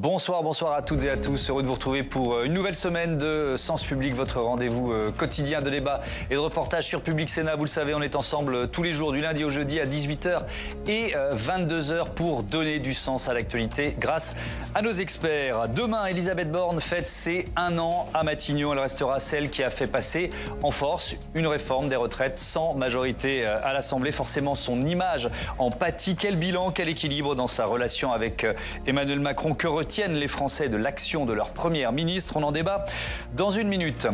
Bonsoir à toutes et à tous. Heureux de vous retrouver pour une nouvelle semaine de Sens Public, votre rendez-vous quotidien de débat et de reportage sur Public Sénat. Vous le savez, on est ensemble tous les jours, du lundi au jeudi à 18h et 22h pour donner du sens à l'actualité grâce à nos experts. Demain, Elisabeth Borne fête ses 1 an à Matignon. Elle restera celle qui a fait passer en force une réforme des retraites sans majorité à l'Assemblée. Forcément, son image en pâtit. Quel bilan, quel équilibre dans sa relation avec Emmanuel Macron? Que retiennent les Français de l'action de leur première ministre? On en débat dans une minute.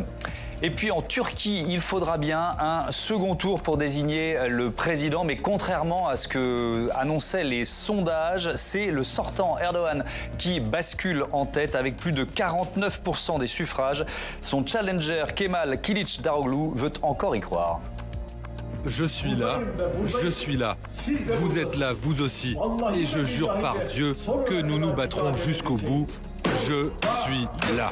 Et puis en Turquie, il faudra bien un second tour pour désigner le président. Mais contrairement à ce que annonçaient les sondages, c'est le sortant Erdogan qui bascule en tête avec plus de 49% des suffrages. Son challenger Kemal Kılıçdaroğlu veut encore y croire. Je suis là, vous êtes là, vous aussi, et je jure par Dieu que nous nous battrons jusqu'au bout. Je suis là.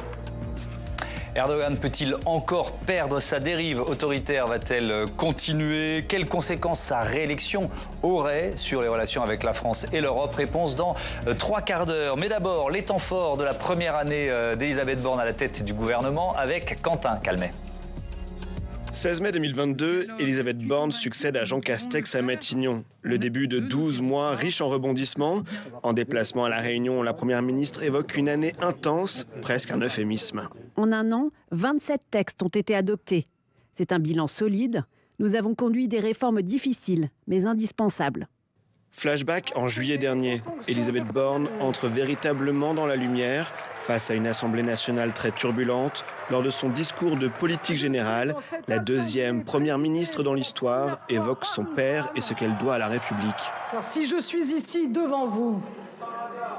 Erdogan peut-il encore perdre sa dérive autoritaire? Va-t-elle continuer? Quelles conséquences sa réélection aurait sur les relations avec la France et l'Europe? Réponse dans 3 quarts d'heure. Mais d'abord, les temps forts de la première année d'Elisabeth Borne à la tête du gouvernement avec Quentin Calmet. 16 mai 2022, Elisabeth Borne succède à Jean Castex à Matignon. Le début de 12 mois riches en rebondissements. En déplacement à La Réunion, la Première ministre évoque une année intense, presque un euphémisme. En 1 an, 27 textes ont été adoptés. C'est un bilan solide. Nous avons conduit des réformes difficiles, mais indispensables. Flashback en juillet dernier. Elisabeth Borne entre véritablement dans la lumière face à une Assemblée nationale très turbulente. Lors de son discours de politique générale, la deuxième première ministre dans l'histoire évoque son père et ce qu'elle doit à la République. Car si je suis ici devant vous,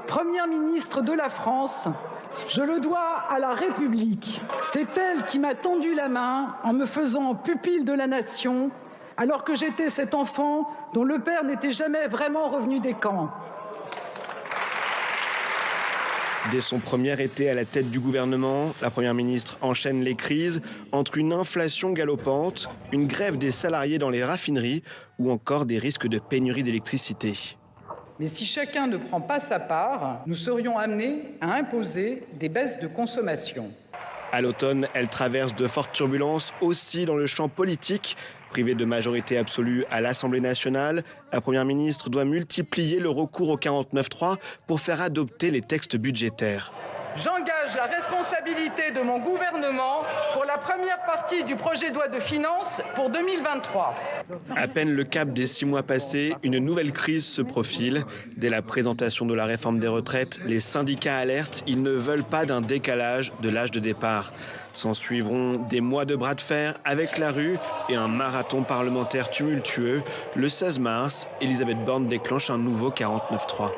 première ministre de la France, je le dois à la République. C'est elle qui m'a tendu la main en me faisant pupille de la nation, alors que j'étais cet enfant dont le père n'était jamais vraiment revenu des camps. Dès son premier été à la tête du gouvernement, la Première ministre enchaîne les crises entre une inflation galopante, une grève des salariés dans les raffineries ou encore des risques de pénurie d'électricité. Mais si chacun ne prend pas sa part, nous serions amenés à imposer des baisses de consommation. À l'automne, elle traverse de fortes turbulences aussi dans le champ politique. Privée de majorité absolue à l'Assemblée nationale, la Première ministre doit multiplier le recours au 49.3 pour faire adopter les textes budgétaires. J'engage la responsabilité de mon gouvernement pour la première partie du projet de loi de finances pour 2023. À peine le cap des 6 mois passés, une nouvelle crise se profile. Dès la présentation de la réforme des retraites, les syndicats alertent, ils ne veulent pas d'un décalage de l'âge de départ. S'en suivront des mois de bras de fer avec la rue et un marathon parlementaire tumultueux. Le 16 mars, Elisabeth Borne déclenche un nouveau 49.3.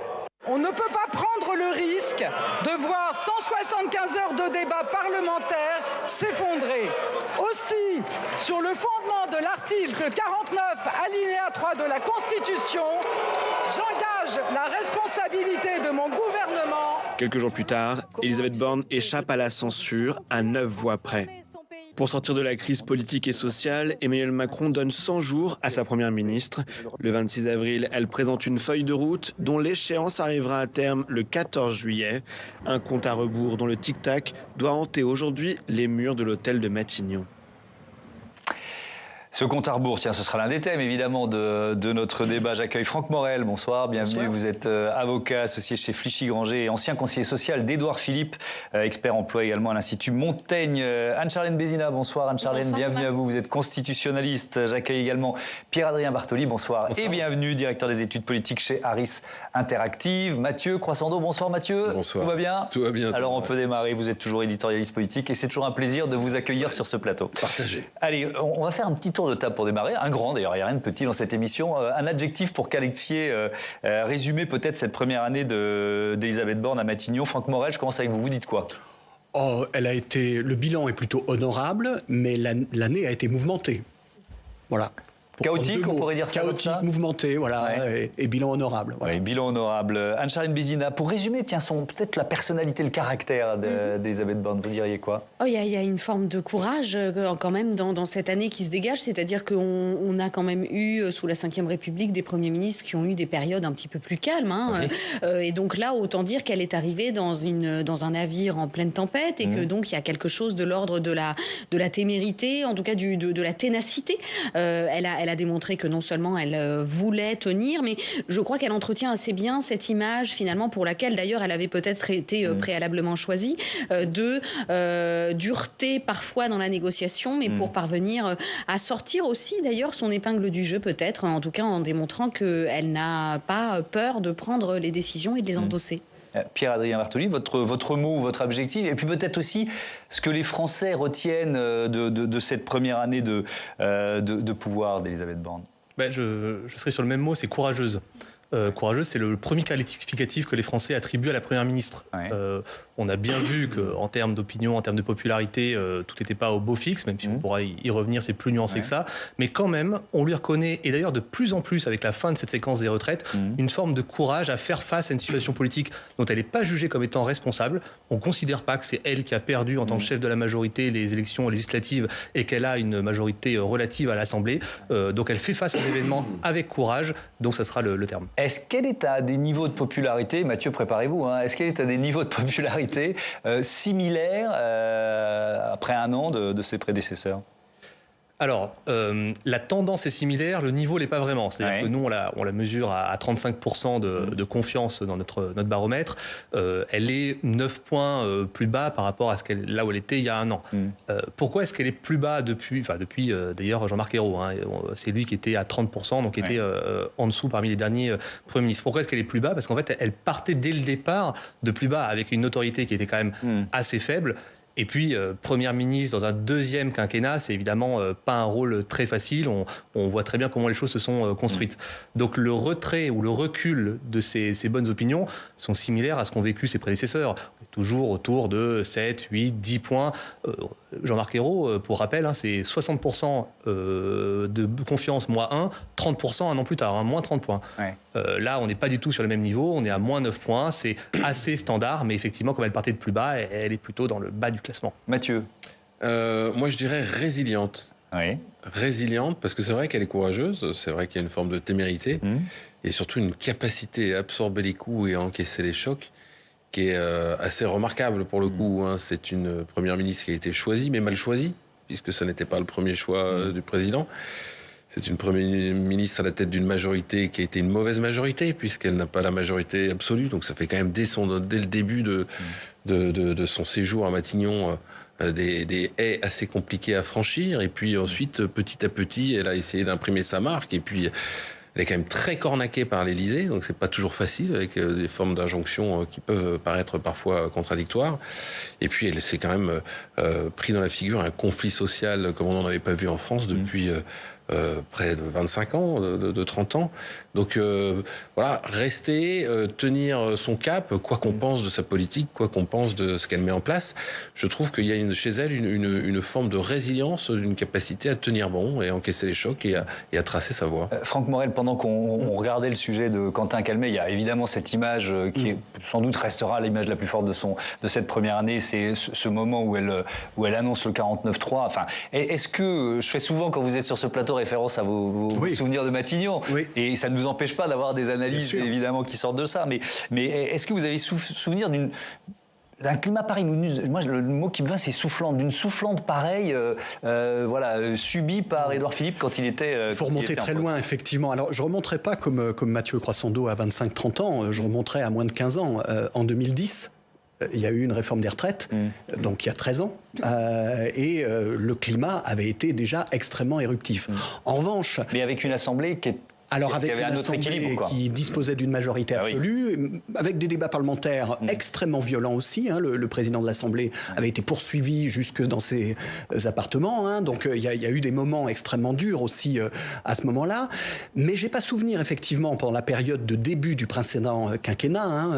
On ne peut pas prendre le risque de voir 175 heures de débat parlementaire s'effondrer. Aussi, sur le fondement de l'article 49, alinéa 3 de la Constitution, j'engage la responsabilité de mon gouvernement. Quelques jours plus tard, Elisabeth Borne échappe à la censure à 9 voix près. Pour sortir de la crise politique et sociale, Emmanuel Macron donne 100 jours à sa première ministre. Le 26 avril, elle présente une feuille de route dont l'échéance arrivera à terme le 14 juillet. Un compte à rebours dont le tic-tac doit hanter aujourd'hui les murs de l'hôtel de Matignon. Ce compte à rebours, tiens, ce sera l'un des thèmes évidemment de notre débat. J'accueille Franck Morel, bonsoir, bienvenue. Bonsoir. Vous êtes avocat associé chez Flichy-Granger et ancien conseiller social d'Édouard Philippe, expert emploi également à l'Institut Montaigne. Anne-Charlène Bézina, bonsoir Anne-Charlène, bienvenue à vous. Vous êtes constitutionnaliste. J'accueille également Pierre-Adrien Bartoli, bonsoir. Et bienvenue, directeur des études politiques chez Harris Interactive. Mathieu Croissando, bonsoir Mathieu. Bonsoir. Tout va bien? Tout va bien. Alors on peut démarrer, vous êtes toujours éditorialiste politique et c'est toujours un plaisir de vous accueillir sur ce plateau. Partagez. Allez, on va faire un petit tour de table pour démarrer, un grand d'ailleurs, il n'y a rien de petit dans cette émission, un adjectif pour qualifier, résumer peut-être cette première année d'Elisabeth Borne à Matignon. Franck Morel, je commence avec vous, vous dites quoi? Le bilan est plutôt honorable, mais l'année a été mouvementée. Voilà. Chaotique, on pourrait dire ça. Chaotique, mouvementé, voilà, et bilan honorable. Voilà. Oui, bilan honorable. Anne-Charline Bézina, pour résumer, tiens, peut-être la personnalité, le caractère d'Elisabeth Borne, vous diriez quoi? Il y a une forme de courage quand même dans cette année qui se dégage, c'est-à-dire qu'on a quand même eu, sous la Ve République, des premiers ministres qui ont eu des périodes un petit peu plus calmes. Et donc là, autant dire qu'elle est arrivée dans un navire en pleine tempête et que donc il y a quelque chose de l'ordre de la témérité, en tout cas de la ténacité. Elle a démontré que non seulement elle voulait tenir, mais je crois qu'elle entretient assez bien cette image finalement pour laquelle d'ailleurs elle avait peut-être été préalablement choisie, de dureté parfois dans la négociation, mais pour parvenir à sortir aussi d'ailleurs son épingle du jeu peut-être, en tout cas en démontrant qu'elle n'a pas peur de prendre les décisions et de les endosser. Pierre-Adrien Bartoli, votre mot, votre objectif, et puis peut-être aussi ce que les Français retiennent de cette première année de pouvoir d'Elisabeth Borne. Je serai sur le même mot, c'est courageuse. Courageuse, c'est le premier qualificatif que les Français attribuent à la Première ministre. Ouais. On a bien vu qu'en termes d'opinion, en termes de popularité, tout n'était pas au beau fixe, même si on pourra y revenir, c'est plus nuancé que ça. Mais quand même, on lui reconnaît, et d'ailleurs de plus en plus avec la fin de cette séquence des retraites, une forme de courage à faire face à une situation politique dont elle n'est pas jugée comme étant responsable. On ne considère pas que c'est elle qui a perdu en tant que chef de la majorité les élections législatives et qu'elle a une majorité relative à l'Assemblée. Donc elle fait face aux événements avec courage, donc ça sera le terme. Est-ce qu'elle est à des niveaux de popularité, Mathieu, préparez-vous, est-ce qu'elle est à des niveaux de popularité similaires après un an de ses prédécesseurs? Alors, la tendance est similaire, le niveau l'est pas vraiment. C'est-à-dire que nous, on la mesure à 35% de confiance dans notre baromètre. Elle est 9 points plus bas par rapport à là où elle était il y a un an. Pourquoi est-ce qu'elle est plus bas depuis d'ailleurs Jean-Marc Ayrault, c'est lui qui était à 30%, donc qui était en dessous parmi les derniers premiers ministres. Pourquoi est-ce qu'elle est plus bas? Parce qu'en fait, elle partait dès le départ de plus bas, avec une notoriété qui était quand même assez faible. Et puis, première ministre dans un deuxième quinquennat, c'est évidemment pas un rôle très facile. On voit très bien comment les choses se sont construites. Donc le retrait ou le recul de ces bonnes opinions sont similaires à ce qu'ont vécu ses prédécesseurs. Toujours autour de 7, 8, 10 points. Jean-Marc Ayrault, pour rappel, c'est 60% de confiance, moins 1, 30% un an plus tard, moins 30 points. Là, on n'est pas du tout sur le même niveau, on est à moins 9 points. C'est assez standard, mais effectivement, comme elle partait de plus bas, elle est plutôt dans le bas du classement. Mathieu? Moi, je dirais résiliente. Résiliente, parce que c'est vrai qu'elle est courageuse, c'est vrai qu'il y a une forme de témérité, et surtout une capacité à absorber les coups et à encaisser les chocs qui est assez remarquable pour le coup. C'est une première ministre qui a été choisie, mais mal choisie, puisque ça n'était pas le premier choix du président. C'est une première ministre à la tête d'une majorité qui a été une mauvaise majorité, puisqu'elle n'a pas la majorité absolue. Donc ça fait quand même dès le début de son séjour à Matignon des haies assez compliquées à franchir. Et puis ensuite, petit à petit, elle a essayé d'imprimer sa marque. Et puis, elle est quand même très cornaquée par l'Élysée, donc c'est pas toujours facile, avec des formes d'injonction qui peuvent paraître parfois contradictoires. Et puis, elle s'est quand même pris dans la figure un conflit social comme on n'en avait pas vu en France depuis près de 25 ans, de 30 ans. Donc voilà, rester, tenir son cap, quoi qu'on pense de sa politique, quoi qu'on pense de ce qu'elle met en place. Je trouve qu'il y a chez elle une forme de résilience, une capacité à tenir bon et à encaisser les chocs et à tracer sa voie. Franck Morel, pendant qu'on regardait le sujet de Quentin Calmet, il y a évidemment cette image qui sans doute restera l'image la plus forte de cette première année, c'est ce moment où elle annonce le 49-3. Enfin, est-ce que, je fais souvent quand vous êtes sur ce plateau référence à vos souvenirs de Matignon, et ça ne nous empêche pas d'avoir des analyses évidemment qui sortent de ça, mais est-ce que vous avez souvenir d'un climat pareil? Moi, le mot qui me vient, c'est soufflante, d'une soufflante pareille, subie par Édouard Philippe quand il était. Il faut remonter très loin, effectivement. Alors, je ne remonterai pas comme Mathieu Croissando à 25-30 ans, je remonterai à moins de 15 ans. En 2010, il y a eu une réforme des retraites, donc il y a 13 ans, et le climat avait été déjà extrêmement éruptif. En revanche... Mais avec une assemblée qui est... Alors avec une assemblée qui disposait d'une majorité absolue, avec des débats parlementaires extrêmement violents aussi. Le président de l'Assemblée avait été poursuivi jusque dans ses appartements. Donc il y a eu des moments extrêmement durs aussi à ce moment-là. Mais j'ai pas souvenir effectivement pendant la période de début du précédent quinquennat,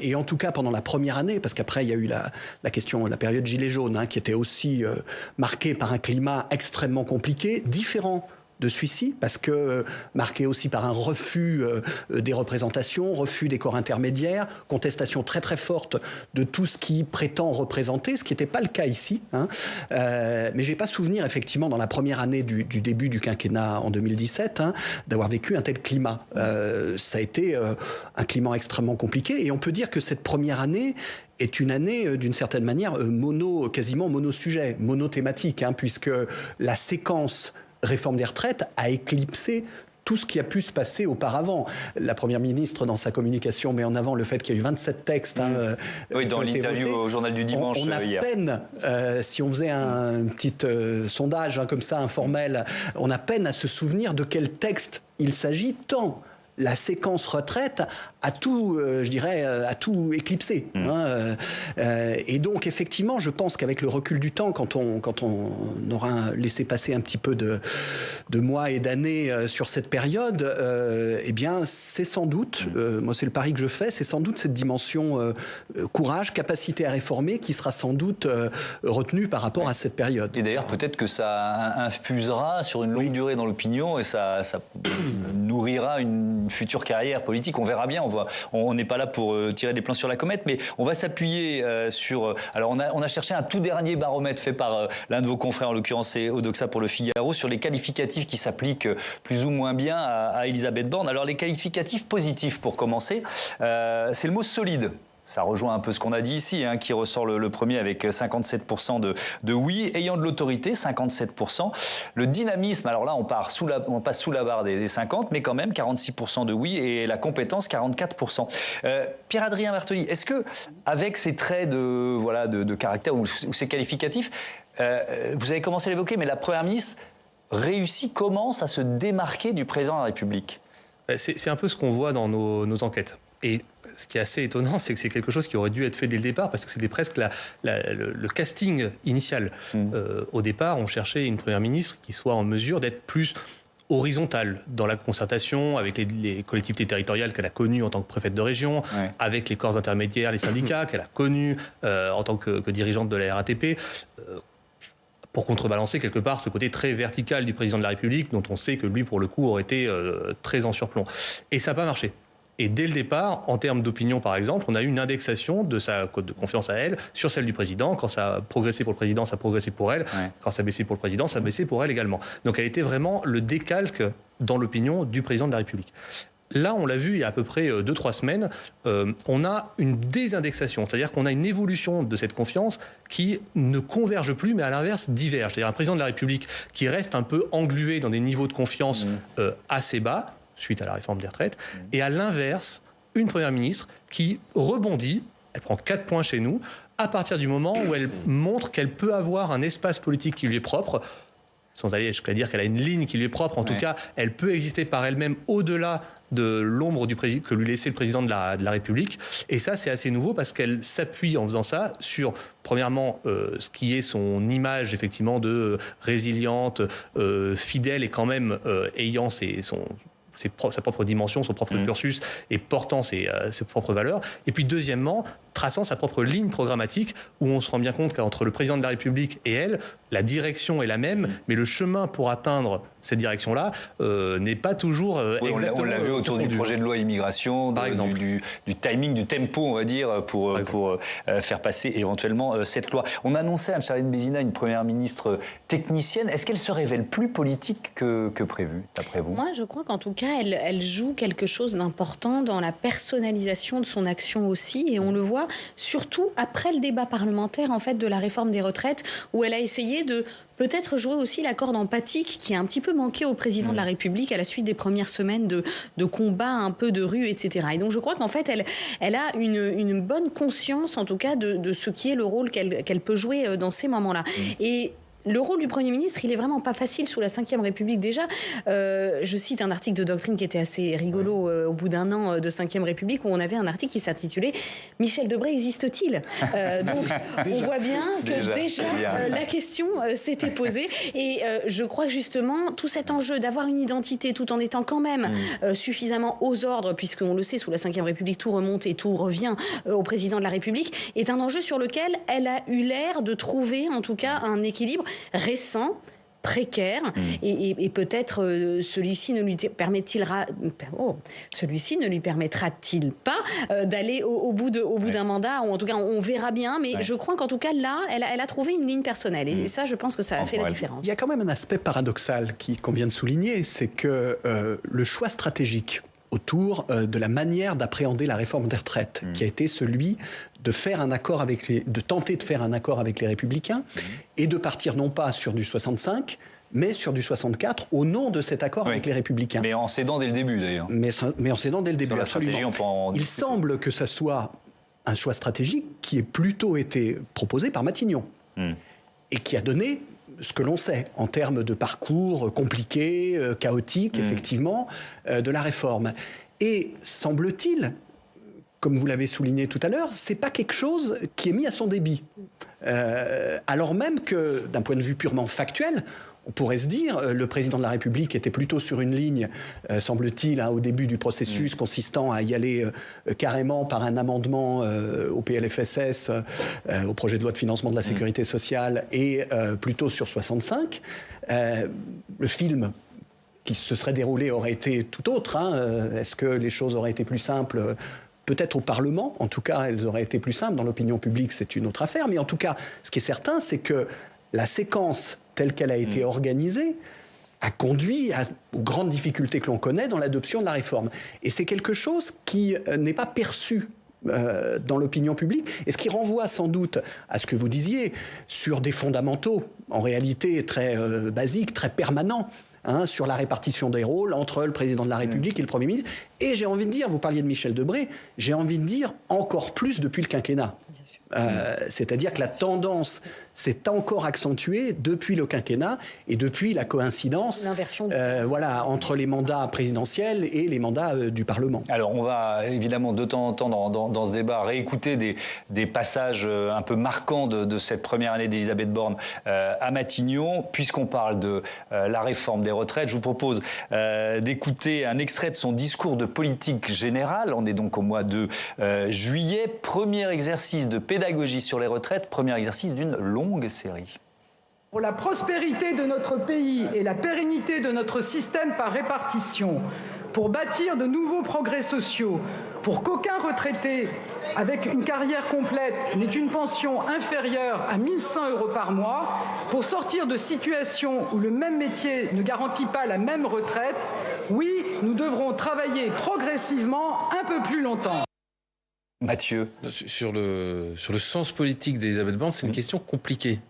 et en tout cas pendant la première année, parce qu'après il y a eu la période Gilets jaunes, qui était aussi marquée par un climat extrêmement compliqué, différent de celui-ci, parce que marqué aussi par un refus des représentations, refus des corps intermédiaires, contestation très très forte de tout ce qui prétend représenter, ce qui n'était pas le cas ici. Mais j'ai pas souvenir, effectivement, dans la première année du début du quinquennat en 2017, d'avoir vécu un tel climat. Ça a été un climat extrêmement compliqué, et on peut dire que cette première année est une année, d'une certaine manière, quasiment mono-sujet, monothématique, puisque la séquence réforme des retraites a éclipsé tout ce qui a pu se passer auparavant. La Première ministre, dans sa communication, met en avant le fait qu'il y a eu 27 textes. Oui, dans l'interview au Journal du Dimanche on a hier. peine, si on faisait un petit sondage comme ça, informel, on a peine à se souvenir de quel texte il s'agit, tant la séquence retraite a tout, a tout éclipsé. Et donc, effectivement, je pense qu'avec le recul du temps, quand on aura laissé passer un petit peu de mois et d'années sur cette période, eh bien, c'est sans doute, moi c'est le pari que je fais, c'est sans doute cette dimension courage, capacité à réformer qui sera sans doute retenue par rapport à cette période. Et d'ailleurs, peut-être que ça infusera sur une longue durée dans l'opinion et ça nourrira une future carrière politique. On verra bien. On n'est pas là pour tirer des plans sur la comète, mais on va s'appuyer sur... Alors, on a cherché un tout dernier baromètre fait par l'un de vos confrères, en l'occurrence c'est Odoxa pour Le Figaro, sur les qualificatifs qui s'appliquent plus ou moins bien à Elisabeth Borne. Alors, les qualificatifs positifs, pour commencer, c'est le mot solide. Ça rejoint un peu ce qu'on a dit ici, qui ressort le premier avec 57% de oui, ayant de l'autorité, 57%. Le dynamisme, alors là, on passe sous la barre des 50, mais quand même 46% de oui, et la compétence, 44%. Pierre-Adrien Bertoli, est-ce que, avec ces traits de caractère ou ces qualificatifs, vous avez commencé à l'évoquer, mais la Première ministre commence à se démarquer du président de la République? C'est un peu ce qu'on voit dans nos enquêtes. Et ce qui est assez étonnant, c'est que c'est quelque chose qui aurait dû être fait dès le départ, parce que c'était presque le casting initial. Au départ, on cherchait une première ministre qui soit en mesure d'être plus horizontale dans la concertation avec les collectivités territoriales qu'elle a connues en tant que préfète de région, avec les corps intermédiaires, les syndicats qu'elle a connus en tant que dirigeante de la RATP, pour contrebalancer quelque part ce côté très vertical du président de la République, dont on sait que lui, pour le coup, aurait été très en surplomb. Et ça n'a pas marché. Et dès le départ, en termes d'opinion, par exemple, on a eu une indexation de sa cote de confiance à elle sur celle du président. Quand ça a progressé pour le président, ça a progressé pour elle. Quand ça a baissé pour le président, ça a baissé pour elle également. Donc elle était vraiment le décalque dans l'opinion du président de la République. Là, on l'a vu il y a à peu près 2-3 semaines, on a une désindexation, c'est-à-dire qu'on a une évolution de cette confiance qui ne converge plus, mais à l'inverse diverge. C'est-à-dire un président de la République qui reste un peu englué dans des niveaux de confiance assez bas, suite à la réforme des retraites, et à l'inverse, une première ministre qui rebondit, elle prend 4 points chez nous, à partir du moment où elle montre qu'elle peut avoir un espace politique qui lui est propre, sans aller jusqu'à dire qu'elle a une ligne qui lui est propre, en tout cas, elle peut exister par elle-même au-delà de l'ombre que lui laissait le président de la République. Et ça, c'est assez nouveau parce qu'elle s'appuie en faisant ça sur, premièrement, ce qui est son image, effectivement, de résiliente, fidèle et quand même ayant sa propre dimension, son propre cursus et portant ses propres valeurs. Et puis deuxièmement, traçant sa propre ligne programmatique où on se rend bien compte qu'entre le président de la République et elle, la direction est la même, mais le chemin pour atteindre cette direction-là n'est pas toujours exactement... On l'a vu autour du projet de loi immigration, par exemple. Du timing, du tempo, on va dire, pour faire passer éventuellement cette loi. On annonçait à Anne-Charlotte Bézina une première ministre technicienne. Est-ce qu'elle se révèle plus politique que prévu, d'après vous? Moi, je crois qu'en tout cas, elle joue quelque chose d'important dans la personnalisation de son action aussi, et on le voit surtout après le débat parlementaire en fait de la réforme des retraites, où elle a essayé de peut-être jouer aussi la corde empathique qui a un petit peu manqué au président de la République à la suite des premières semaines de combats un peu de rue, etc. Et donc je crois qu'en fait elle a une bonne conscience en tout cas de ce qui est le rôle qu'elle peut jouer dans ces moments-là. Et le rôle du Premier ministre, il est vraiment pas facile sous la Ve République déjà. Je cite un article de Doctrine qui était assez rigolo au bout d'un an de Ve République, où on avait un article qui s'intitulait « Michel Debré existe-t-il » Donc on voit bien que déjà la question s'était posée. Et je crois que justement, tout cet enjeu d'avoir une identité tout en étant quand même suffisamment aux ordres, puisqu'on le sait, sous la Ve République, tout remonte et tout revient au président de la République, est un enjeu sur lequel elle a eu l'air de trouver en tout cas un équilibre récent, précaire et peut-être celui-ci ne lui permettra-t-il pas d'aller au bout d'un mandat, ou en tout cas on verra bien, mais je crois qu'en tout cas là elle a trouvé une ligne personnelle et ça je pense que ça a fait la différence. Il y a quand même un aspect paradoxal qu'on vient de souligner, c'est que le choix stratégique autour de la manière d'appréhender la réforme des retraites, qui a été celui de tenter de faire un accord avec les Républicains et de partir non pas sur du 65, mais sur du 64 au nom de cet accord avec les Républicains. Mais en cédant dès le début d'ailleurs. Mais en cédant dès le début, absolument. Il semble que ça soit un choix stratégique qui ait plutôt été proposé par Matignon et qui a donné ce que l'on sait en termes de parcours compliqué, chaotique, effectivement, de la réforme. Et semble-t-il, comme vous l'avez souligné tout à l'heure, c'est pas quelque chose qui est mis à son débit. Alors même que, d'un point de vue purement factuel, on pourrait se dire, le président de la République était plutôt sur une ligne, semble-t-il, au début du processus, consistant à y aller carrément par un amendement au PLFSS, au projet de loi de financement de la sécurité sociale, et plutôt sur 65. Le film qui se serait déroulé aurait été tout autre. Est-ce que les choses auraient été plus simples ? Peut-être au Parlement, en tout cas, elles auraient été plus simples. Dans l'opinion publique, c'est une autre affaire. Mais en tout cas, ce qui est certain, c'est que la séquence telle qu'elle a été organisée a conduit aux grandes difficultés que l'on connaît dans l'adoption de la réforme. Et c'est quelque chose qui n'est pas perçu dans l'opinion publique, et ce qui renvoie sans doute à ce que vous disiez sur des fondamentaux, en réalité très basiques, très permanents, sur la répartition des rôles entre le président de la République et le Premier ministre. Et j'ai envie de dire, vous parliez de Michel Debré, j'ai envie de dire encore plus depuis le quinquennat. C'est-à-dire que la tendance s'est encore accentuée depuis le quinquennat et depuis la coïncidence entre les mandats présidentiels et les mandats du Parlement. Alors on va évidemment de temps en temps dans ce débat réécouter des passages un peu marquants de cette première année d'Elisabeth Borne à Matignon. Puisqu'on parle de la réforme des retraites, je vous propose d'écouter un extrait de son discours de politique générale. On est donc au mois de juillet, premier exercice de pédagogie sur les retraites, premier exercice d'une longue série. Pour la prospérité de notre pays et la pérennité de notre système par répartition, pour bâtir de nouveaux progrès sociaux, pour qu'aucun retraité avec une carrière complète n'ait une pension inférieure à 1 100 € par mois, pour sortir de situations où le même métier ne garantit pas la même retraite, oui, nous devrons travailler progressivement un peu plus longtemps. Mathieu. Sur le sens politique d'Elisabeth Borne, c'est une question compliquée.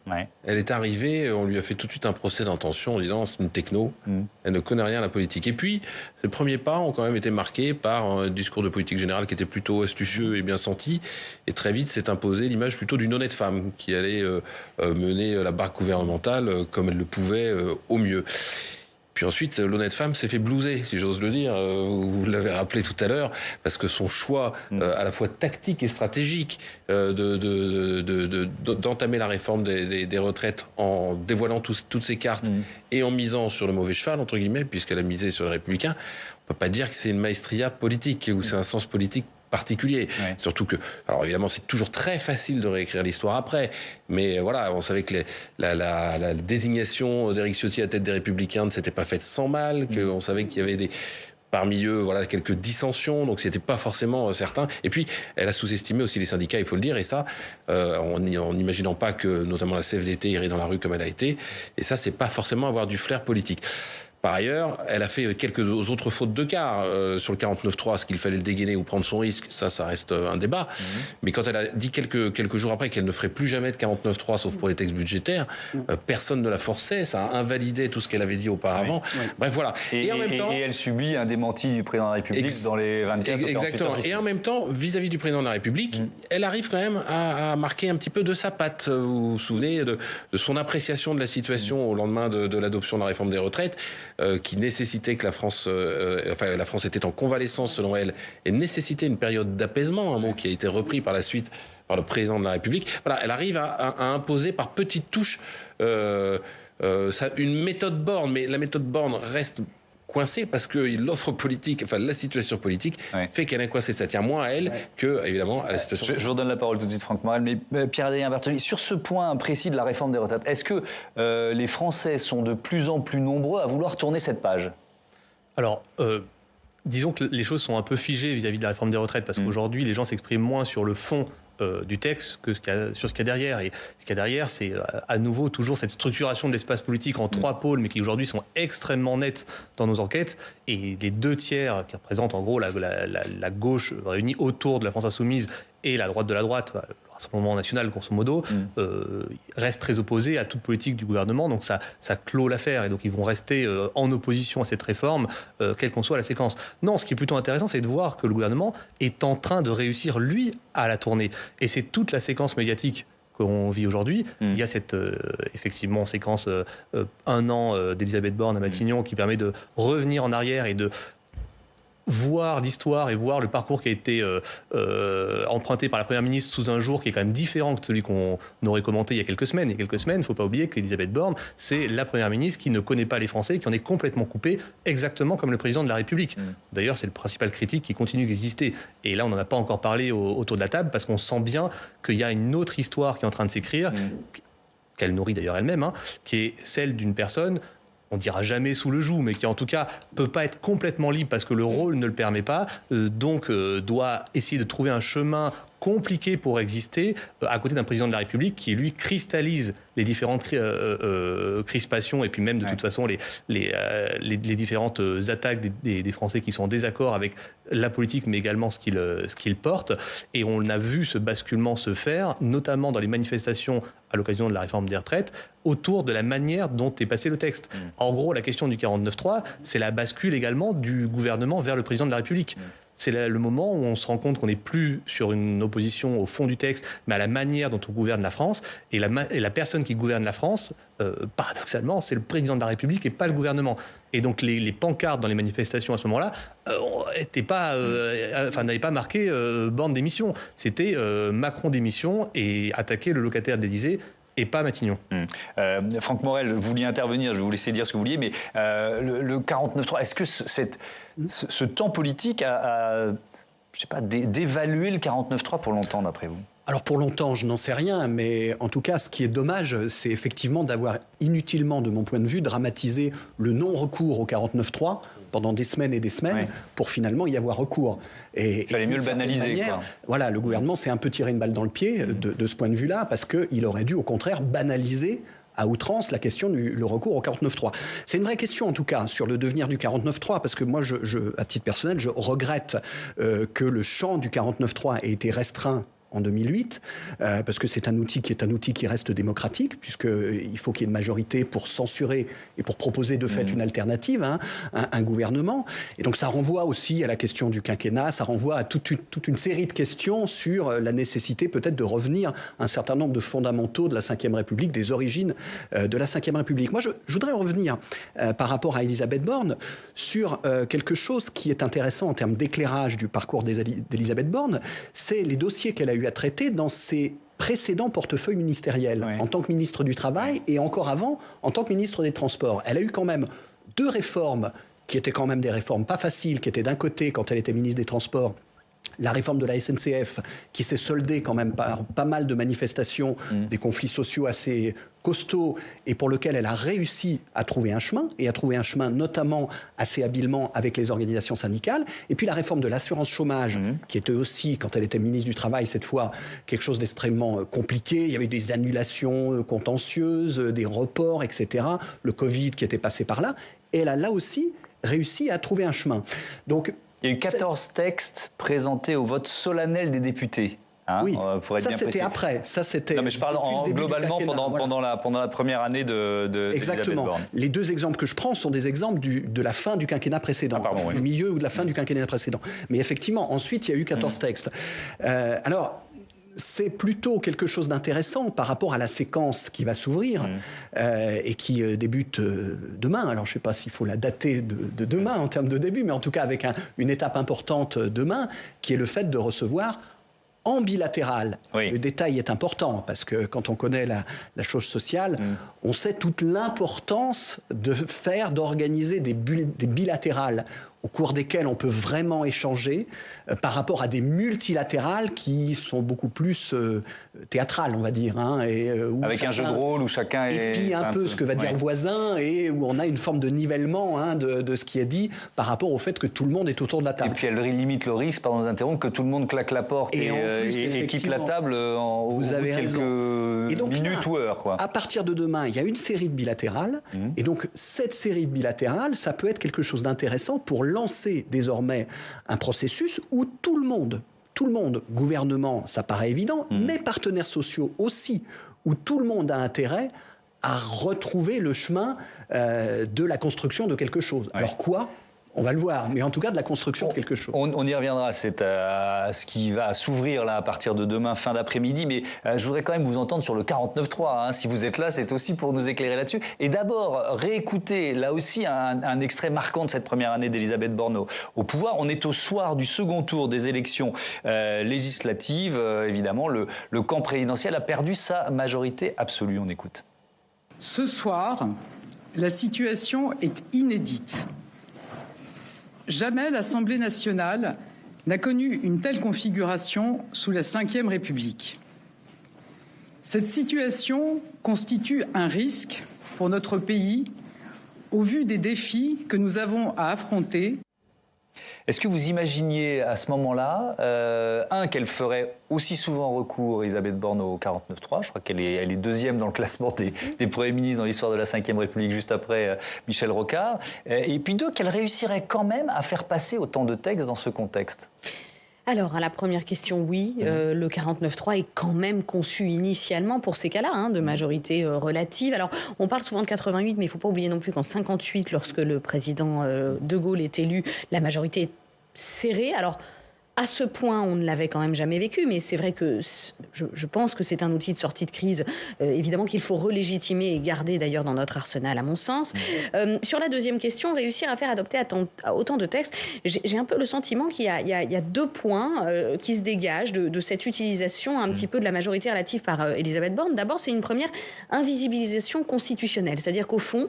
Elle est arrivée, on lui a fait tout de suite un procès d'intention en disant c'est une techno, elle ne connaît rien à la politique. Et puis, ses premiers pas ont quand même été marqués par un discours de politique générale qui était plutôt astucieux et bien senti. Et très vite s'est imposée l'image plutôt d'une honnête femme qui allait mener la barque gouvernementale comme elle le pouvait au mieux. Puis ensuite, l'honnête femme s'est fait blouser, si j'ose le dire. Vous l'avez rappelé tout à l'heure, parce que son choix, à la fois tactique et stratégique, d'entamer la réforme des retraites en dévoilant toutes ses cartes et en misant sur le mauvais cheval, entre guillemets, puisqu'elle a misé sur les Républicains, on peut pas dire que c'est une maestria politique ou c'est un sens politique particulier. Surtout que, alors évidemment, c'est toujours très facile de réécrire l'histoire après, mais voilà, on savait que la désignation d'Éric Ciotti à la tête des Républicains ne s'était pas faite sans mal, qu'on savait qu'il y avait parmi eux, quelques dissensions, donc c'était pas forcément certain. Et puis, elle a sous-estimé aussi les syndicats, il faut le dire, et ça, en n'imaginant pas que, notamment la CFDT irait dans la rue comme elle a été, et ça, c'est pas forcément avoir du flair politique. Par ailleurs, elle a fait quelques autres fautes de quart sur le 49.3, est-ce qu'il fallait le dégainer ou prendre son risque, ça reste un débat. Mais quand elle a dit quelques jours après qu'elle ne ferait plus jamais de 49.3 sauf pour les textes budgétaires, personne ne la forçait, ça invalidait tout ce qu'elle avait dit auparavant. Bref, voilà. Et en même temps, elle subit un démenti du président de la République dans les 24 heures. Exactement. Et en même temps, vis-à-vis du président de la République, elle arrive quand même à marquer un petit peu de sa patte. Vous vous souvenez de son appréciation de la situation au lendemain de l'adoption de la réforme des retraites, qui nécessitait que la France était en convalescence selon elle, et nécessitait une période d'apaisement, un mot qui a été repris par la suite par le président de la République. Voilà, elle arrive à imposer par petites touches une méthode Borne, mais la méthode Borne reste coincée parce que l'offre politique, enfin la situation politique fait qu'elle est coincée. Ça tient moins à elle que, évidemment, à la situation. Je vous redonne la parole tout de suite, Franck Morel. Mais Pierre-Adrien Bertoli, sur ce point précis de la réforme des retraites, est-ce que les Français sont de plus en plus nombreux à vouloir tourner cette page ? Alors, disons que les choses sont un peu figées vis-à-vis de la réforme des retraites, parce qu'aujourd'hui, les gens s'expriment moins sur le fond du texte que sur ce qu'il y a derrière. Et ce qu'il y a derrière, c'est à nouveau toujours cette structuration de l'espace politique en trois pôles, mais qui aujourd'hui sont extrêmement nets dans nos enquêtes. Et les 2/3 qui représentent en gros la gauche réunie autour de la France insoumise et la droite de la droite, le Rassemblement national grosso modo, restent très opposés à toute politique du gouvernement. Donc ça clôt l'affaire et donc ils vont rester en opposition à cette réforme, quelle qu'en soit la séquence. Non, ce qui est plutôt intéressant, c'est de voir que le gouvernement est en train de réussir, lui, à la tourner. Et c'est toute la séquence médiatique qu'on vit aujourd'hui. Il y a cette, effectivement, séquence 1 an d'Elisabeth Borne à Matignon qui permet de revenir en arrière et de voir l'histoire et voir le parcours qui a été emprunté par la Première ministre sous un jour qui est quand même différent que celui qu'on aurait commenté il y a quelques semaines. Il y a quelques semaines, il ne faut pas oublier qu'Elisabeth Borne, c'est la Première ministre qui ne connaît pas les Français, qui en est complètement coupée, exactement comme le président de la République. D'ailleurs, c'est le principal critique qui continue d'exister. Et là, on n'en a pas encore parlé autour de la table, parce qu'on sent bien qu'il y a une autre histoire qui est en train de s'écrire, qu'elle nourrit d'ailleurs elle-même, qui est celle d'une personne, on dira jamais sous le joug, mais qui en tout cas peut pas être complètement libre parce que le rôle ne le permet pas, donc doit essayer de trouver un chemin compliqué pour exister à côté d'un président de la République qui lui cristallise les différentes crispations et puis même de toute façon les différentes attaques des Français qui sont en désaccord avec la politique mais également ce qu'ils portent. Et on a vu ce basculement se faire, notamment dans les manifestations à l'occasion de la réforme des retraites, autour de la manière dont est passé le texte. En gros, la question du 49.3, c'est la bascule également du gouvernement vers le président de la République. C'est le moment où on se rend compte qu'on n'est plus sur une opposition au fond du texte, mais à la manière dont on gouverne la France. Et la personne qui gouverne la France, paradoxalement, c'est le président de la République et pas le gouvernement. Et donc les pancartes dans les manifestations à ce moment-là n'avaient pas marqué Borne démission. C'était Macron démission et attaquer le locataire de l'Élysée. Et pas Matignon. Franck Morel, vous vouliez intervenir, je vais vous laisser dire ce que vous vouliez, mais le 49.3, est-ce que ce temps politique a je sais pas, d'évaluer le 49.3 pour longtemps, d'après vous ? Alors pour longtemps, je n'en sais rien, mais en tout cas, ce qui est dommage, c'est effectivement d'avoir inutilement, de mon point de vue, dramatisé le non-recours au 49.3 pendant des semaines et des semaines pour finalement y avoir recours. Il fallait mieux le banaliser. Voilà, le gouvernement s'est un peu tiré une balle dans le pied de ce point de vue-là, parce qu'il aurait dû au contraire banaliser à outrance la question du recours au 49.3. C'est une vraie question en tout cas sur le devenir du 49.3, parce que moi, à titre personnel, je regrette que le champ du 49.3 ait été restreint en 2008, parce que c'est un outil qui reste démocratique, puisqu'il faut qu'il y ait une majorité pour censurer et pour proposer de fait une alternative, un gouvernement. Et donc ça renvoie aussi à la question du quinquennat, ça renvoie à toute une série de questions sur la nécessité peut-être de revenir à un certain nombre de fondamentaux de la Ve République, des origines de la Ve République. Moi, je voudrais revenir par rapport à Elisabeth Borne sur quelque chose qui est intéressant en termes d'éclairage du parcours d'Elisabeth Borne, c'est les dossiers qu'elle a eu à traiter dans ses précédents portefeuilles ministériels, en tant que ministre du Travail et encore avant, en tant que ministre des Transports. Elle a eu quand même 2 réformes qui étaient quand même des réformes pas faciles, qui étaient d'un côté, quand elle était ministre des Transports, la réforme de la SNCF, qui s'est soldée quand même par pas mal de manifestations, des conflits sociaux assez costauds, et pour lequel elle a réussi à trouver un chemin, et à trouver un chemin notamment assez habilement avec les organisations syndicales. Et puis la réforme de l'assurance chômage, qui était aussi, quand elle était ministre du Travail, cette fois, quelque chose d'extrêmement compliqué. Il y avait des annulations contentieuses, des reports, etc. Le Covid qui était passé par là. Et elle a là aussi réussi à trouver un chemin. Donc, il y a eu 14 textes présentés au vote solennel des députés. Oui, ça c'était après. Ça c'était. Non, mais je parle globalement pendant la première année de Exactement. Borne. Les 2 exemples que je prends sont des exemples de la fin du quinquennat précédent, du milieu ou de la fin du quinquennat précédent. Mais effectivement, ensuite il y a eu 14 textes. Alors. C'est plutôt quelque chose d'intéressant par rapport à la séquence qui va s'ouvrir et qui débute demain. Alors, je ne sais pas s'il faut la dater de demain en termes de début, mais en tout cas avec une étape importante demain, qui est le fait de recevoir en bilatéral. Le détail est important parce que quand on connaît la chose sociale, on sait toute l'importance d'organiser des bilatérales au cours desquelles on peut vraiment échanger par rapport à des multilatérales qui sont beaucoup plus théâtrales, on va dire. Avec un jeu de rôle où chacun est... Et puis un peu ce que va dire le voisin et où on a une forme de nivellement de ce qui est dit par rapport au fait que tout le monde est autour de la table. Et puis elle limite le risque, pardon d'interrompre, que tout le monde claque la porte et quitte la table au bout de quelques minutes ou heures. À partir de demain, il y a une série de bilatérales. Et donc cette série de bilatérales, ça peut être quelque chose d'intéressant pour lancer désormais un processus où tout le monde, gouvernement, ça paraît évident, mais partenaires sociaux aussi, où tout le monde a intérêt à retrouver le chemin de la construction de quelque chose. Alors quoi ? On va le voir, mais en tout cas de la construction de quelque chose. On y reviendra, c'est ce qui va s'ouvrir là à partir de demain, fin d'après-midi. Mais je voudrais quand même vous entendre sur le 49.3. Si vous êtes là, c'est aussi pour nous éclairer là-dessus. Et d'abord, réécouter là aussi un extrait marquant de cette première année d'Elisabeth Borne au pouvoir. On est au soir du second tour des élections législatives. Évidemment, le camp présidentiel a perdu sa majorité absolue. On écoute. Ce soir, la situation est inédite. Jamais l'Assemblée nationale n'a connu une telle configuration sous la Ve République. Cette situation constitue un risque pour notre pays au vu des défis que nous avons à affronter. Est-ce que vous imaginiez à ce moment-là, qu'elle ferait aussi souvent recours, Elisabeth Borne, au 49.3 ? Je crois qu'elle est deuxième dans le classement des premiers ministres dans l'histoire de la Ve République, juste après Michel Rocard. Et puis deux, qu'elle réussirait quand même à faire passer autant de textes dans ce contexte ? Alors, à la première question, oui, le 49.3 est quand même conçu initialement pour ces cas-là, de majorité relative. Alors, on parle souvent de 88, mais il ne faut pas oublier non plus qu'en 58, lorsque le président de Gaulle est élu, la majorité est serrée. Alors, à ce point, on ne l'avait quand même jamais vécu, mais c'est vrai que je pense que c'est un outil de sortie de crise, évidemment qu'il faut relégitimer et garder d'ailleurs dans notre arsenal, à mon sens. Sur la deuxième question, réussir à faire adopter autant de textes, j'ai un peu le sentiment qu'il y a deux points qui se dégagent de cette utilisation un petit peu de la majorité relative par Elisabeth Borne. D'abord, c'est une première invisibilisation constitutionnelle, c'est-à-dire qu'au fond,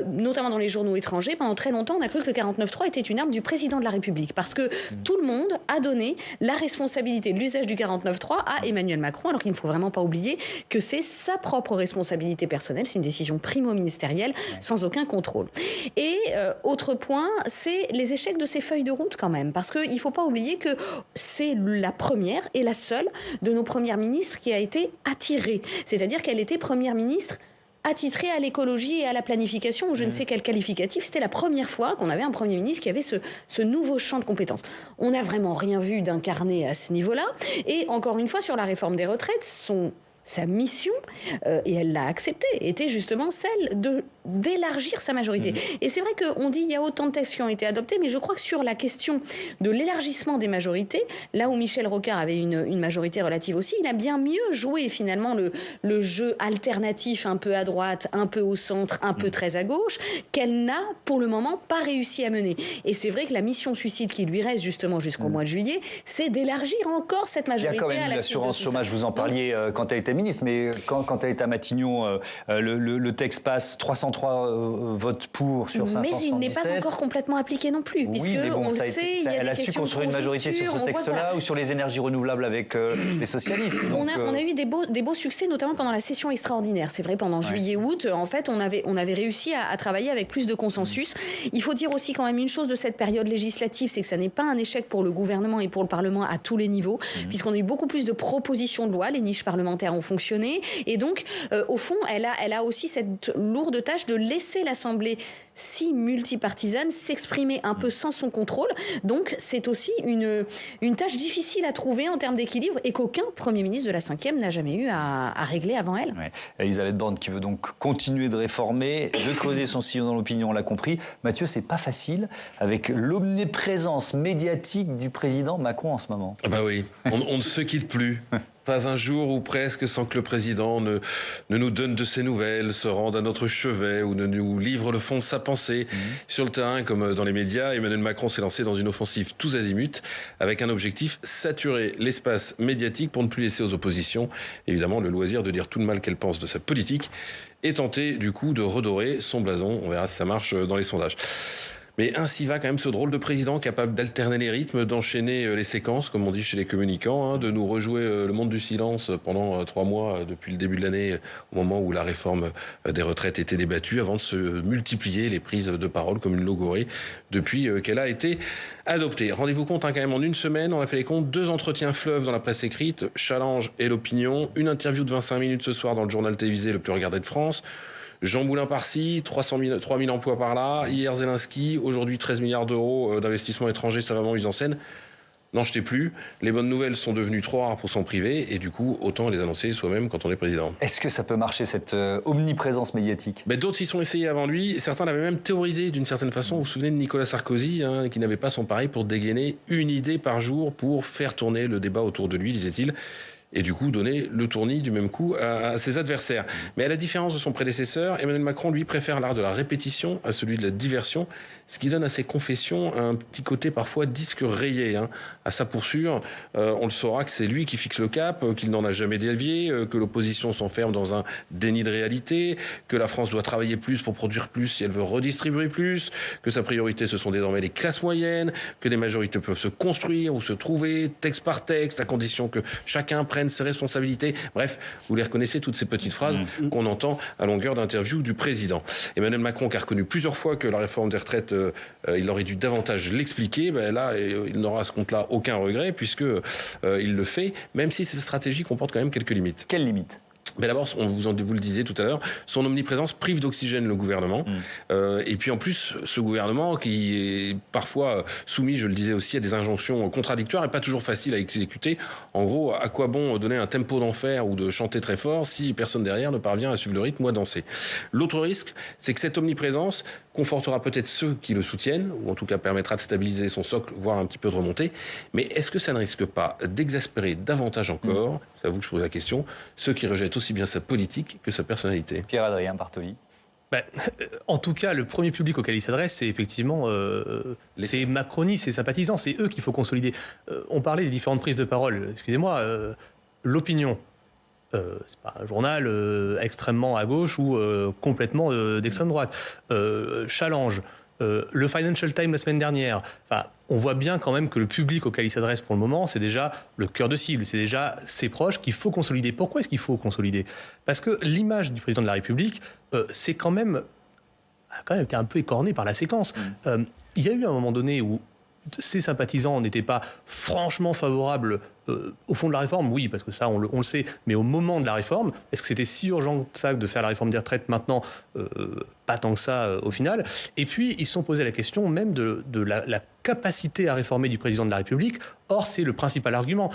notamment dans les journaux étrangers, pendant très longtemps, on a cru que le 49.3 était une arme du président de la République, parce que tout le monde a donné la responsabilité de l'usage du 49.3 à Emmanuel Macron, alors qu'il ne faut vraiment pas oublier que c'est sa propre responsabilité personnelle, c'est une décision primo-ministérielle, sans aucun contrôle. Et autre point, c'est les échecs de ces feuilles de route quand même, parce qu'il ne faut pas oublier que c'est la première et la seule de nos premières ministres qui a été attirée, c'est-à-dire qu'elle était première ministre attitré à l'écologie et à la planification, ou je ne sais quel qualificatif. C'était la première fois qu'on avait un Premier ministre qui avait ce nouveau champ de compétences. On n'a vraiment rien vu d'incarné à ce niveau-là. Et encore une fois, sur la réforme des retraites, sa mission, et elle l'a acceptée, était justement celle d'élargir sa majorité. Et c'est vrai qu'on dit qu'il y a autant de textes qui ont été adoptés, mais je crois que sur la question de l'élargissement des majorités, là où Michel Rocard avait une majorité relative aussi, il a bien mieux joué finalement le jeu alternatif, un peu à droite, un peu au centre, un peu très à gauche, qu'elle n'a pour le moment pas réussi à mener. Et c'est vrai que la mission suicide qui lui reste justement jusqu'au mois de juillet, c'est d'élargir encore cette majorité. Il y a quand même l'assurance chômage, vous en parliez quand elle était ministre, mais quand elle est à Matignon, le texte passe 303 votes pour sur 577. Mais il n'est pas encore complètement appliqué non plus, puisque on le sait, il y a des questions de conjoncture. Elle a su construire une majorité sur ce texte-là ou sur les énergies renouvelables avec les socialistes. Donc, on a eu des beaux succès, notamment pendant la session extraordinaire. C'est vrai, pendant juillet-août, en fait, on avait réussi à travailler avec plus de consensus. Il faut dire aussi quand même une chose de cette période législative, c'est que ça n'est pas un échec pour le gouvernement et pour le Parlement à tous les niveaux, puisqu'on a eu beaucoup plus de propositions de loi, les niches parlementaires ont fonctionné, et donc, au fond, elle a aussi cette lourde tâche de laisser l'Assemblée si multipartisane s'exprimer un peu sans son contrôle. Donc, c'est aussi une tâche difficile à trouver en termes d'équilibre et qu'aucun Premier ministre de la Ve n'a jamais eu à régler avant elle. Ouais. Elisabeth Borne qui veut donc continuer de réformer, de creuser son sillon dans l'opinion, on l'a compris. Mathieu, c'est pas facile avec l'omniprésence médiatique du président Macron en ce moment. Ah bah oui, on ne se quitte plus. Pas un jour ou presque sans que le président ne nous donne de ses nouvelles, se rende à notre chevet ou ne nous livre le fond de sa pensée. penser. Sur le terrain, comme dans les médias, Emmanuel Macron s'est lancé dans une offensive tous azimuts, avec un objectif, saturer l'espace médiatique pour ne plus laisser aux oppositions, évidemment, le loisir de dire tout le mal qu'elles pensent de sa politique, et tenter, du coup, de redorer son blason. On verra si ça marche dans les sondages. Mais ainsi va quand même ce drôle de président capable d'alterner les rythmes, d'enchaîner les séquences, comme on dit chez les communicants, de nous rejouer le monde du silence pendant 3 mois depuis le début de l'année, au moment où la réforme des retraites était débattue, avant de se multiplier les prises de parole comme une logorée depuis qu'elle a été adoptée. Rendez-vous compte, quand même, en une semaine, on a fait les comptes, 2 entretiens fleuves dans la presse écrite, Challenge et l'Opinion, une interview de 25 minutes ce soir dans le journal télévisé le plus regardé de France, Jean Moulin par-ci, 3 000 emplois par-là. Hier, Zelensky. Aujourd'hui, 13 milliards d'euros d'investissements étrangers savamment mis en scène. N'en jetez plus. Les bonnes nouvelles sont devenues trop rares pour s'en priver. Et du coup, autant les annoncer soi-même quand on est président. Est-ce que ça peut marcher, cette omniprésence médiatique ? D'autres s'y sont essayés avant lui. Certains l'avaient même théorisé d'une certaine façon. Vous vous souvenez de Nicolas Sarkozy, qui n'avait pas son pareil pour dégainer une idée par jour pour faire tourner le débat autour de lui, disait-il. Et du coup donner le tournis du même coup à ses adversaires. Mais à la différence de son prédécesseur, Emmanuel Macron, lui, préfère l'art de la répétition à celui de la diversion, ce qui donne à ses confessions un petit côté parfois disque rayé. À sa poursuite, on le saura que c'est lui qui fixe le cap, qu'il n'en a jamais dévié, que l'opposition s'enferme dans un déni de réalité, que la France doit travailler plus pour produire plus si elle veut redistribuer plus, que sa priorité ce sont désormais les classes moyennes, que des majorités peuvent se construire ou se trouver texte par texte, à condition que chacun prenne ses responsabilités. Bref, vous les reconnaissez, toutes ces petites phrases qu'on entend à longueur d'interview du président. Emmanuel Macron, qui a reconnu plusieurs fois que la réforme des retraites, il aurait dû davantage l'expliquer, là, il n'aura à ce compte-là aucun regret, puisque il le fait, même si cette stratégie comporte quand même quelques limites. Quelles limites ? Mais d'abord, vous le disiez tout à l'heure, son omniprésence prive d'oxygène le gouvernement. Et puis en plus, ce gouvernement qui est parfois soumis, je le disais aussi, à des injonctions contradictoires et pas toujours facile à exécuter. En gros, à quoi bon donner un tempo d'enfer ou de chanter très fort si personne derrière ne parvient à suivre le rythme ou à danser ? L'autre risque, c'est que cette omniprésence confortera peut-être ceux qui le soutiennent, ou en tout cas permettra de stabiliser son socle, voire un petit peu de remonter. Mais est-ce que ça ne risque pas d'exaspérer davantage encore, c'est à vous que je pose la question, ceux qui rejettent aussi bien sa politique que sa personnalité ? Pierre-Adrien Bartoli. En tout cas, le premier public auquel il s'adresse, c'est effectivement c'est macronistes, c'est sympathisants, c'est eux qu'il faut consolider. On parlait des différentes prises de parole. Excusez-moi, l'Opinion, c'est pas un journal extrêmement à gauche ou complètement d'extrême droite. Challenge, le Financial Times la semaine dernière. Enfin, on voit bien quand même que le public auquel il s'adresse pour le moment, c'est déjà le cœur de cible, c'est déjà ses proches qu'il faut consolider. Pourquoi est-ce qu'il faut consolider ? Parce que l'image du président de la République, c'est quand même été un peu écornée par la séquence. Il y a eu un moment donné où ses sympathisants n'étaient pas franchement favorables au fond de la réforme, oui, parce que ça, on le sait, mais au moment de la réforme, est-ce que c'était si urgent que ça de faire la réforme des retraites maintenant ? Pas tant que ça au final. Et puis, ils se sont posé la question même de la capacité à réformer du président de la République. Or, c'est le principal argument.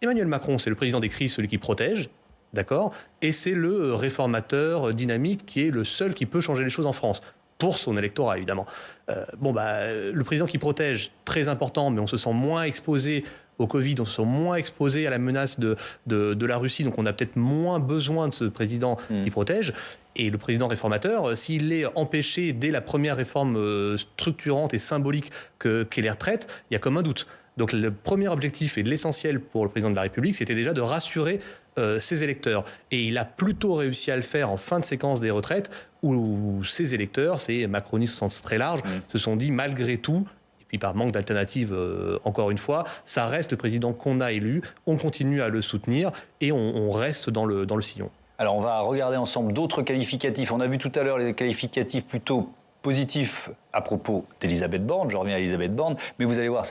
Emmanuel Macron, c'est le président des crises, celui qui protège, d'accord ? Et c'est le réformateur dynamique qui est le seul qui peut changer les choses en France. Pour son électorat, évidemment. Le président qui protège, très important, mais on se sent moins exposé au Covid, on se sent moins exposé à la menace de la Russie, donc on a peut-être moins besoin de ce président qui protège. Et le président réformateur, s'il est empêché dès la première réforme structurante et symbolique qu'est les retraites, il y a comme un doute. Donc le premier objectif et l'essentiel pour le président de la République, c'était déjà de rassurer ses électeurs. Et il a plutôt réussi à le faire en fin de séquence des retraites, où ses électeurs, ces macronistes au sens très large, se sont dit malgré tout, et puis par manque d'alternative encore une fois, ça reste le président qu'on a élu, on continue à le soutenir et on reste dans le sillon. Alors on va regarder ensemble d'autres qualificatifs. On a vu tout à l'heure les qualificatifs plutôt positifs à propos d'Elisabeth Borne. Je reviens à Elisabeth Borne, mais vous allez voir,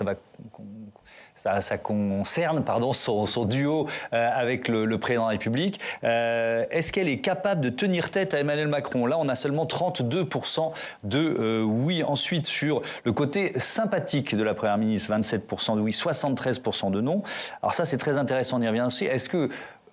ça concerne son duo avec le président de la République. Est-ce qu'elle est capable de tenir tête à Emmanuel Macron ? Là, on a seulement 32% de oui. Ensuite, sur le côté sympathique de la Première ministre, 27% de oui, 73% de non. Alors ça, c'est très intéressant, on y revient aussi. Est-ce que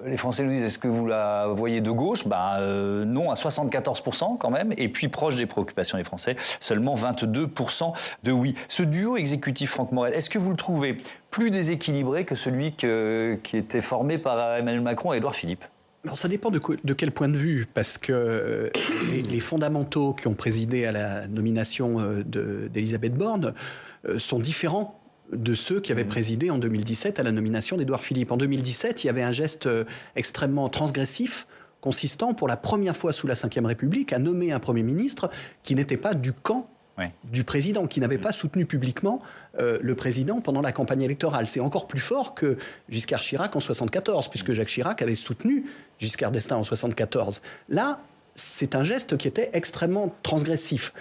les Français nous disent, est-ce que vous la voyez de gauche ? Non, à 74% quand même. Et puis, proche des préoccupations des Français, seulement 22% de oui. Ce duo exécutif, Franck Morel, est-ce que vous le trouvez plus déséquilibré que celui qui était formé par Emmanuel Macron et Édouard Philippe ? Alors ça dépend de quel point de vue, parce que les fondamentaux qui ont présidé à la nomination d'Elisabeth Borne sont différents de ceux qui avaient présidé en 2017 à la nomination d'Édouard Philippe. En 2017, il y avait un geste extrêmement transgressif, consistant pour la première fois sous la Ve République à nommer un Premier ministre qui n'était pas du camp du président, qui n'avait pas soutenu publiquement le président pendant la campagne électorale. C'est encore plus fort que Giscard Chirac en 1974, puisque Jacques Chirac avait soutenu Giscard d'Estaing en 1974. Là, c'est un geste qui était extrêmement transgressif.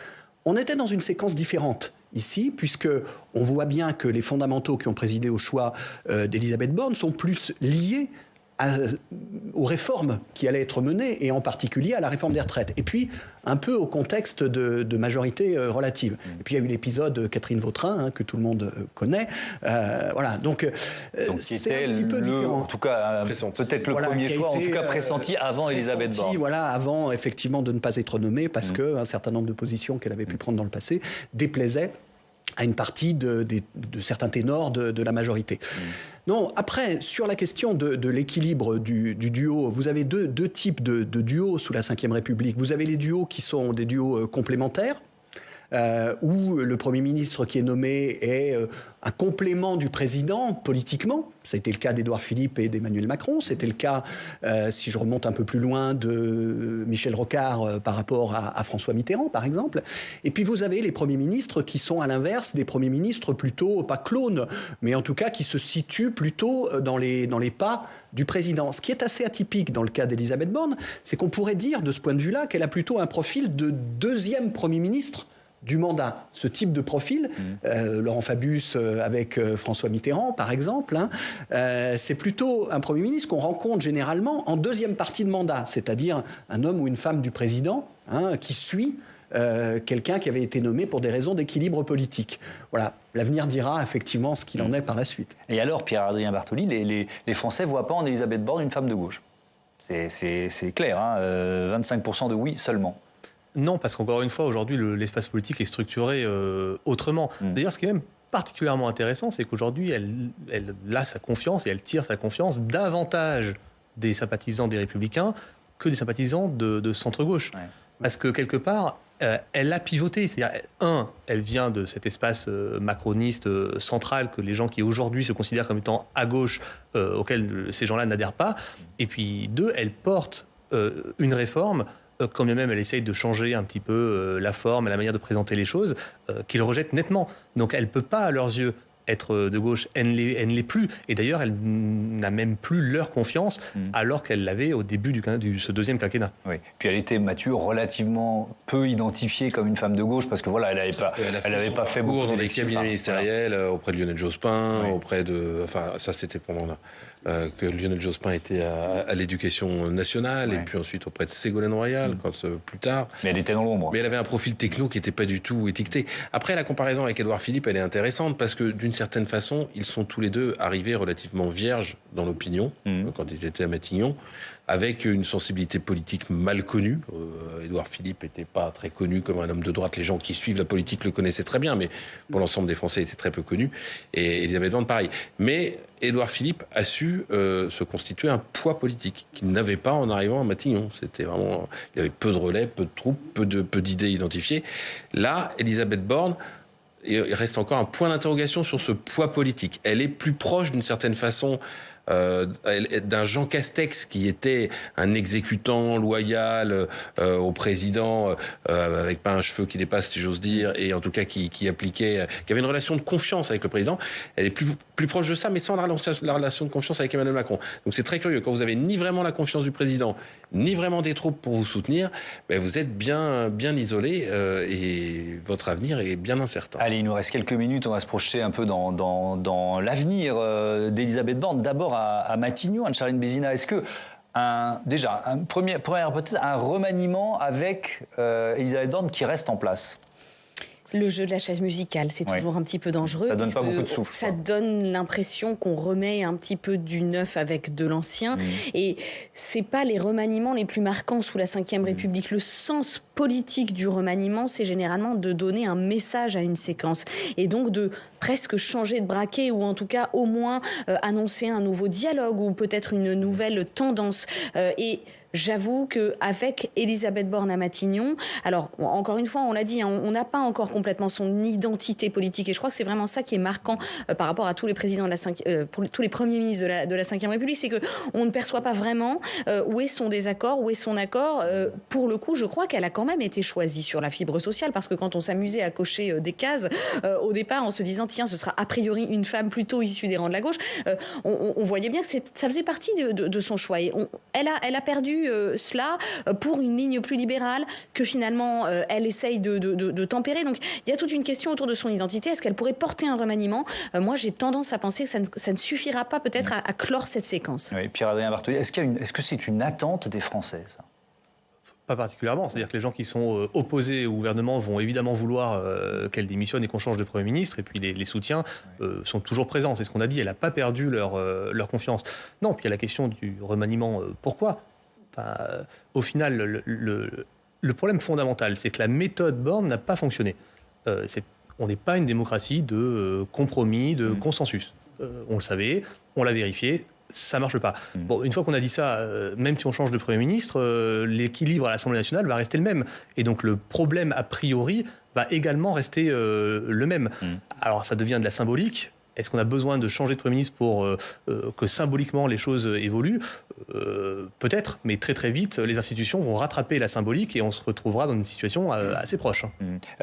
On était dans une séquence différente ici, puisque on voit bien que les fondamentaux qui ont présidé au choix d'Elisabeth Borne sont plus liés aux réformes qui allaient être menées, et en particulier à la réforme des retraites. Et puis, un peu au contexte de majorité relative. Et puis, il y a eu l'épisode Catherine Vautrin, que tout le monde connaît. Voilà, donc c'est un petit peu différent. En tout cas, peut-être le premier choix, en tout cas pressenti avant Elisabeth Borne. Voilà, avant, effectivement, de ne pas être nommée, parce qu'un certain nombre de positions qu'elle avait pu prendre dans le passé déplaisaient à une partie de certains ténors de la majorité. Non, après, sur la question de l'équilibre du duo, vous avez deux types de duos sous la Ve République. Vous avez les duos qui sont des duos complémentaires, où le Premier ministre qui est nommé est un complément du président politiquement. Ça a été le cas d'Édouard Philippe et d'Emmanuel Macron. C'était le cas, si je remonte un peu plus loin, de Michel Rocard par rapport à François Mitterrand, par exemple. Et puis vous avez les premiers ministres qui sont à l'inverse des premiers ministres plutôt, pas clones, mais en tout cas qui se situent plutôt dans les pas du président. Ce qui est assez atypique dans le cas d'Elisabeth Borne, c'est qu'on pourrait dire de ce point de vue-là qu'elle a plutôt un profil de deuxième Premier ministre du mandat. Ce type de profil, Laurent Fabius avec François Mitterrand, par exemple, c'est plutôt un Premier ministre qu'on rencontre généralement en deuxième partie de mandat, c'est-à-dire un homme ou une femme du président qui suit quelqu'un qui avait été nommé pour des raisons d'équilibre politique. Voilà, l'avenir dira effectivement ce qu'il en est par la suite. Et alors, Pierre-Adrien Bartoli, les Français ne voient pas en Elisabeth Borne une femme de gauche. C'est clair, 25% de oui seulement. Non, parce qu'encore une fois, aujourd'hui, l'espace politique est structuré autrement. D'ailleurs, ce qui est même particulièrement intéressant, c'est qu'aujourd'hui, elle a sa confiance et elle tire sa confiance davantage des sympathisants des Républicains que des sympathisants de centre-gauche. Ouais. Parce que, quelque part, elle a pivoté. C'est-à-dire, elle vient de cet espace macroniste central que les gens qui aujourd'hui se considèrent comme étant à gauche, auquel ces gens-là n'adhèrent pas. Et puis, deux, elle porte une réforme, quand bien même elle essaye de changer un petit peu la forme et la manière de présenter les choses, qu'ils rejettent nettement. Donc elle ne peut pas, à leurs yeux, être de gauche. Elle ne l'est plus. Et d'ailleurs, elle n'a même plus leur confiance, alors qu'elle l'avait au début de ce deuxième quinquennat. Oui. Puis elle était, Mathieu, relativement peu identifiée comme une femme de gauche, parce que voilà, elle n'avait pas fait beaucoup dans des cabinets ministériels, auprès de Lionel Jospin, auprès de... Enfin, ça, c'était pendant que Lionel Jospin était à l'Éducation nationale, et puis ensuite auprès de Ségolène Royal, plus tard. Mais elle était dans l'ombre. Mais elle avait un profil techno qui n'était pas du tout étiqueté. Après, la comparaison avec Édouard Philippe, elle est intéressante, parce que d'une certaine façon, ils sont tous les deux arrivés relativement vierges dans l'opinion, quand ils étaient à Matignon, avec une sensibilité politique mal connue. Édouard Philippe n'était pas très connu comme un homme de droite. Les gens qui suivent la politique le connaissaient très bien, mais pour l'ensemble des Français, il était très peu connu. Et Elisabeth Borne, pareil. Mais Édouard Philippe a su se constituer un poids politique qu'il n'avait pas en arrivant à Matignon. C'était vraiment... Il y avait peu de relais, peu de troupes, peu d'idées identifiées. Là, Elisabeth Borne, il reste encore un point d'interrogation sur ce poids politique. Elle est plus proche, d'une certaine façon, d'un Jean Castex qui était un exécutant loyal au président, avec pas un cheveu qui dépasse, si j'ose dire, et en tout cas qui avait une relation de confiance avec le président. Elle est plus proche de ça, mais sans la relation de confiance avec Emmanuel Macron. Donc c'est très curieux. Quand vous avez ni vraiment la confiance du président, ni vraiment des troupes pour vous soutenir, vous êtes bien isolé, et votre avenir est bien incertain. Allez, il nous reste quelques minutes. On va se projeter un peu dans l'avenir d'Elisabeth Borne. D'abord à Matignon, Anne-Charline Bézina, est-ce que première hypothèse, un remaniement avec Elisabeth Borne qui reste en place? Le jeu de la chaise musicale, c'est toujours un petit peu dangereux. Ça donne pas beaucoup de souffle. Ça donne l'impression qu'on remet un petit peu du neuf avec de l'ancien. Et c'est pas les remaniements les plus marquants sous la Ve République. Le sens politique du remaniement, c'est généralement de donner un message à une séquence. Et donc de presque changer de braquet, ou en tout cas au moins annoncer un nouveau dialogue ou peut-être une nouvelle tendance. Et j'avoue qu'avec Elisabeth Borne à Matignon, alors encore une fois, on l'a dit, hein, on n'a pas encore complètement son identité politique, et je crois que c'est vraiment ça qui est marquant par rapport à tous les présidents de tous les premiers ministres de la Ve République, c'est qu'on ne perçoit pas vraiment où est son désaccord, où est son accord. Pour le coup, je crois qu'elle a quand même été choisie sur la fibre sociale, parce que quand on s'amusait à cocher des cases au départ en se disant tiens, ce sera a priori une femme plutôt issue des rangs de la gauche, on voyait bien que ça faisait partie de son choix. Et elle a perdu cela pour une ligne plus libérale que finalement elle essaye de tempérer. Donc il y a toute une question autour de son identité. Est-ce qu'elle pourrait porter un remaniement ? Moi, j'ai tendance à penser que ça ne suffira pas peut-être à clore cette séquence. Oui, Pierre-Adrien Bartholdi, est-ce que c'est une attente des Français, ça ? Pas particulièrement. C'est-à-dire que les gens qui sont opposés au gouvernement vont évidemment vouloir qu'elle démissionne et qu'on change de Premier ministre. Et puis les soutiens sont toujours présents. C'est ce qu'on a dit. Elle n'a pas perdu leur confiance. Non, puis il y a la question du remaniement. Pourquoi ? Au final, le problème fondamental, c'est que la méthode Borne n'a pas fonctionné. On n'est pas une démocratie de compromis, de consensus. On le savait, on l'a vérifié, ça ne marche pas. Bon, une fois qu'on a dit ça, même si on change de Premier ministre, l'équilibre à l'Assemblée nationale va rester le même. Et donc le problème, a priori, va également rester le même. Alors ça devient de la symbolique. Est-ce qu'on a besoin de changer de Premier ministre pour que symboliquement les choses évoluent ? Peut-être, mais très très vite, les institutions vont rattraper la symbolique et on se retrouvera dans une situation assez proche.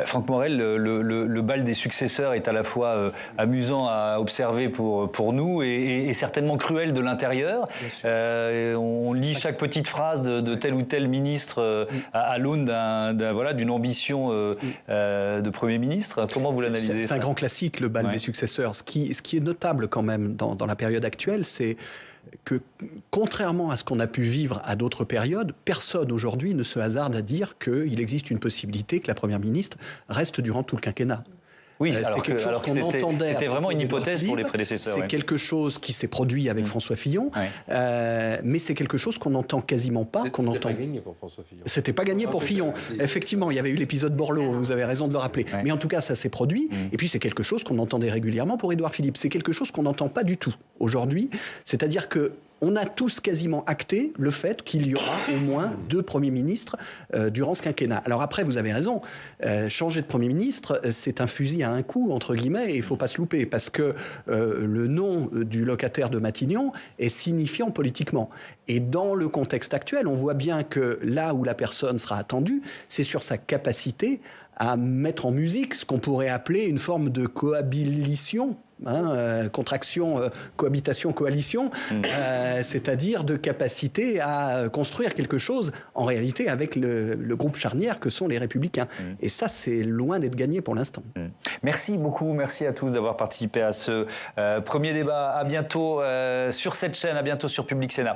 Franck Morel, le bal des successeurs est à la fois amusant à observer pour nous et certainement cruel de l'intérieur. On lit chaque petite phrase de tel ou tel ministre à l'aune d'une ambition de Premier ministre. Comment vous l'analysez ? C'est un grand classique, le bal des successeurs. Ce qui est notable quand même dans la période actuelle, c'est que, contrairement à ce qu'on a pu vivre à d'autres périodes, personne aujourd'hui ne se hasarde à dire qu'il existe une possibilité que la Première ministre reste durant tout le quinquennat. Oui, c'est quelque chose qu'on entendait. C'était vraiment une hypothèse pour les prédécesseurs. C'est quelque chose qui s'est produit avec François Fillon, mais c'est quelque chose qu'on n'entend quasiment pas. C'était pas gagné pour François Fillon. C'était pas gagné pour Fillon. Effectivement, il y avait eu l'épisode Borloo, vous avez raison de le rappeler. Mais en tout cas, ça s'est produit. Et puis c'est quelque chose qu'on entendait régulièrement pour Édouard Philippe. C'est quelque chose qu'on n'entend pas du tout aujourd'hui. C'est-à-dire que on a tous quasiment acté le fait qu'il y aura au moins 2 premiers ministres durant ce quinquennat. Alors après, vous avez raison, changer de Premier ministre, c'est un fusil à un coup, entre guillemets, et il ne faut pas se louper, parce que le nom du locataire de Matignon est signifiant politiquement. Et dans le contexte actuel, on voit bien que là où la personne sera attendue, c'est sur sa capacité à mettre en musique ce qu'on pourrait appeler une forme de cohabitation, contraction, cohabitation, coalition, c'est-à-dire de capacité à construire quelque chose, en réalité, avec le groupe charnière que sont les Républicains. Et ça, c'est loin d'être gagné pour l'instant. Merci beaucoup, merci à tous d'avoir participé à ce premier débat. À bientôt sur cette chaîne, à bientôt sur Public Sénat.